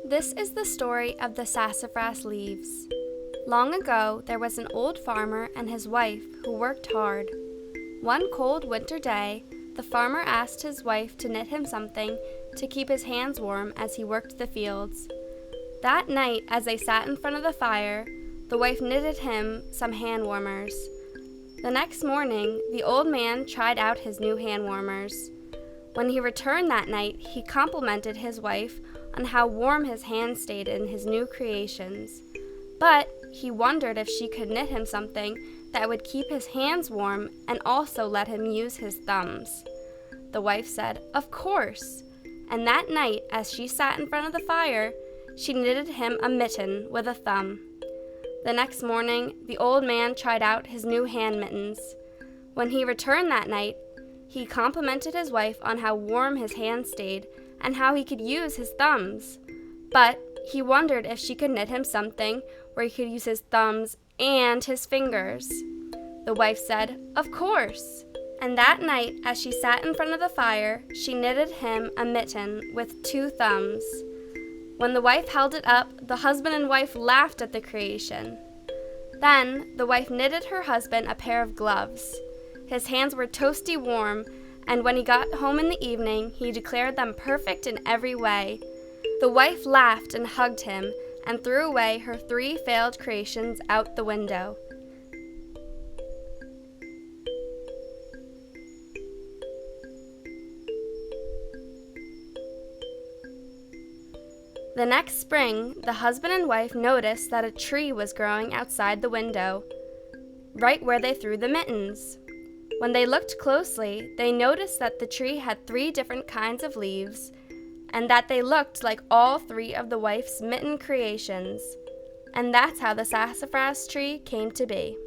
This is the story of the sassafras leaves. Long ago, there was an old farmer and his wife who worked hard. One cold winter day, the farmer asked his wife to knit him something to keep his hands warm as he worked the fields. That night, as they sat in front of the fire, the wife knitted him some hand warmers. The next morning, the old man tried out his new hand warmers. When he returned that night, he complimented his wife on how warm his hands stayed in his new creations. But he wondered if she could knit him something that would keep his hands warm and also let him use his thumbs. The wife said, "Of course." And that night, as she sat in front of the fire, she knitted him a mitten with a thumb. The next morning, the old man tried out his new hand mittens. When he returned that night, he complimented his wife on how warm his hands stayed and how he could use his thumbs. But he wondered if she could knit him something where he could use his thumbs and his fingers. The wife said, "Of course." And that night, as she sat in front of the fire, she knitted him a mitten with 2 thumbs. When the wife held it up, the husband and wife laughed at the creation. Then the wife knitted her husband a pair of gloves. His hands were toasty warm, and when he got home in the evening, he declared them perfect in every way. The wife laughed and hugged him and threw away her 3 failed creations out the window. The next spring, the husband and wife noticed that a tree was growing outside the window, right where they threw the mittens. When they looked closely, they noticed that the tree had 3 different kinds of leaves, and that they looked like all 3 of the wife's mitten creations. And that's how the sassafras tree came to be.